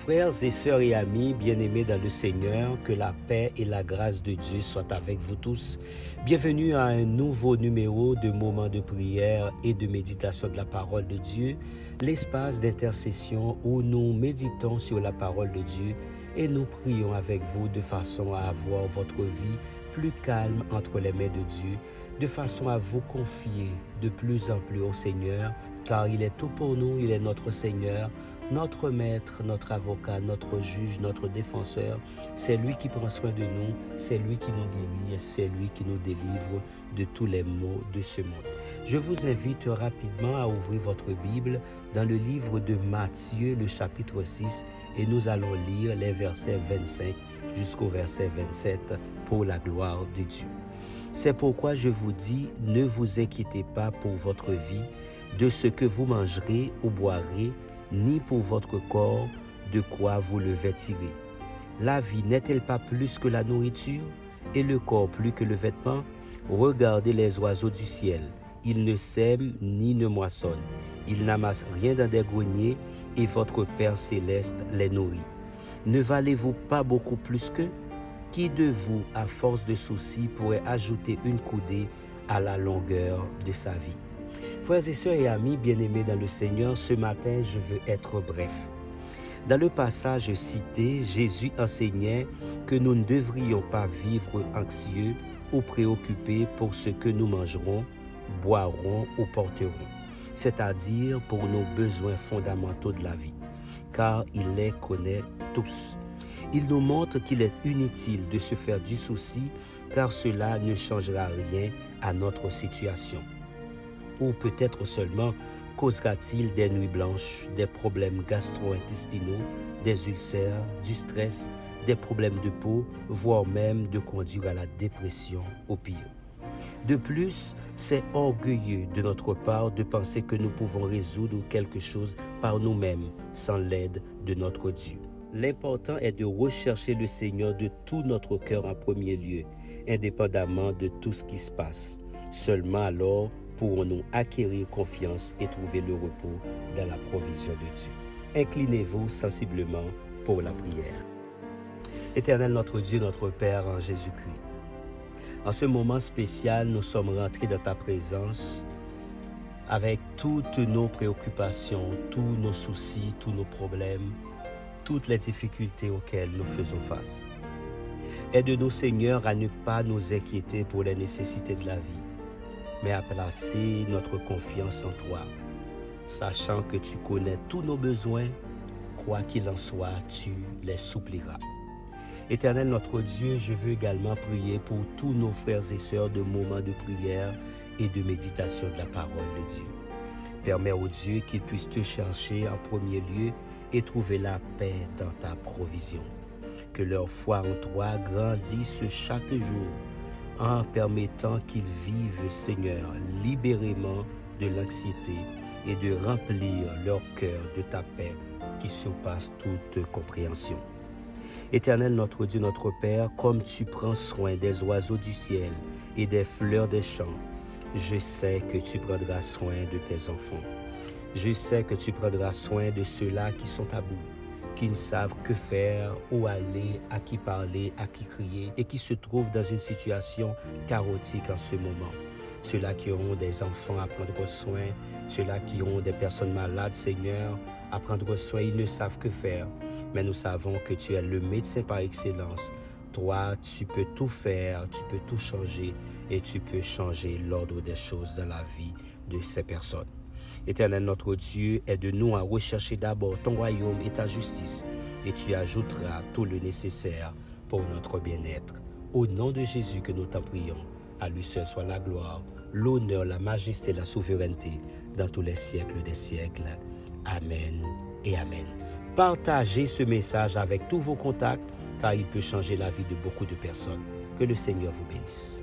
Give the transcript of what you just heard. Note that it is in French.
Frères et sœurs et amis bien-aimés dans le Seigneur, que la paix et la grâce de Dieu soient avec vous tous. Bienvenue à un nouveau numéro de Moments de prière et de méditation de la parole de Dieu, l'espace d'intercession où nous méditons sur la parole de Dieu et nous prions avec vous de façon à avoir votre vie plus calme entre les mains de Dieu, de façon à vous confier de plus en plus au Seigneur, car il est tout pour nous, il est notre Seigneur, notre maître, notre avocat, notre juge, notre défenseur. C'est lui qui prend soin de nous, c'est lui qui nous guérit et c'est lui qui nous délivre de tous les maux de ce monde. Je vous invite rapidement à ouvrir votre Bible dans le livre de Matthieu, le chapitre 6, et nous allons lire les versets 25 jusqu'au verset 27 pour la gloire de Dieu. C'est pourquoi je vous dis, ne vous inquiétez pas pour votre vie, de ce que vous mangerez ou boirez, ni pour votre corps, de quoi vous le vêtirez. La vie n'est-elle pas plus que la nourriture, et le corps plus que le vêtement? Regardez les oiseaux du ciel, ils ne sèment ni ne moissonnent, ils n'amassent rien dans des greniers, et votre Père céleste les nourrit. Ne valez-vous pas beaucoup plus qu'eux? Qui de vous, à force de soucis, pourrait ajouter une coudée à la longueur de sa vie? Frères et sœurs et amis bien-aimés dans le Seigneur, ce matin, je veux être bref. Dans le passage cité, Jésus enseignait que nous ne devrions pas vivre anxieux ou préoccupés pour ce que nous mangerons, boirons ou porterons, c'est-à-dire pour nos besoins fondamentaux de la vie, car il les connaît tous. Il nous montre qu'il est inutile de se faire du souci, car cela ne changera rien à notre situation. Ou peut-être seulement causera-t-il des nuits blanches, des problèmes gastro-intestinaux, des ulcères, du stress, des problèmes de peau, voire même de conduire à la dépression au pire. De plus, c'est orgueilleux de notre part de penser que nous pouvons résoudre quelque chose par nous-mêmes, sans l'aide de notre Dieu. L'important est de rechercher le Seigneur de tout notre cœur en premier lieu, indépendamment de tout ce qui se passe. Seulement alors pourrons-nous acquérir confiance et trouver le repos dans la provision de Dieu. Inclinez-vous sensiblement pour la prière. Éternel notre Dieu, notre Père en Jésus-Christ, en ce moment spécial, nous sommes rentrés dans ta présence avec toutes nos préoccupations, tous nos soucis, tous nos problèmes, toutes les difficultés auxquelles nous faisons face. Aide-nous, Seigneur, à ne pas nous inquiéter pour les nécessités de la vie, mais à placer notre confiance en toi, sachant que tu connais tous nos besoins, quoi qu'il en soit, tu les supplieras. Éternel notre Dieu, je veux également prier pour tous nos frères et sœurs de moments de prière et de méditation de la parole de Dieu. Permets au Dieu qu'ils puissent te chercher en premier lieu et trouver la paix dans ta provision. Que leur foi en toi grandisse chaque jour en permettant qu'ils vivent, Seigneur, libérément de l'anxiété et de remplir leur cœur de ta paix qui surpasse toute compréhension. Éternel notre Dieu, notre Père, comme tu prends soin des oiseaux du ciel et des fleurs des champs, je sais que tu prendras soin de tes enfants. Je sais que tu prendras soin de ceux-là qui sont à bout, qui ne savent que faire, où aller, à qui parler, à qui crier, et qui se trouvent dans une situation chaotique en ce moment. Ceux-là qui auront des enfants à prendre soin, ceux-là qui ont des personnes malades, Seigneur, à prendre soin, ils ne savent que faire. Mais nous savons que tu es le médecin par excellence. Toi, tu peux tout faire, tu peux tout changer et tu peux changer l'ordre des choses dans la vie de ces personnes. Éternel notre Dieu, aide-nous à rechercher d'abord ton royaume et ta justice, et tu ajouteras tout le nécessaire pour notre bien-être. Au nom de Jésus que nous t'en prions, à lui seul soit la gloire, l'honneur, la majesté, la souveraineté dans tous les siècles des siècles. Amen et Amen. Partagez ce message avec tous vos contacts, car il peut changer la vie de beaucoup de personnes. Que le Seigneur vous bénisse.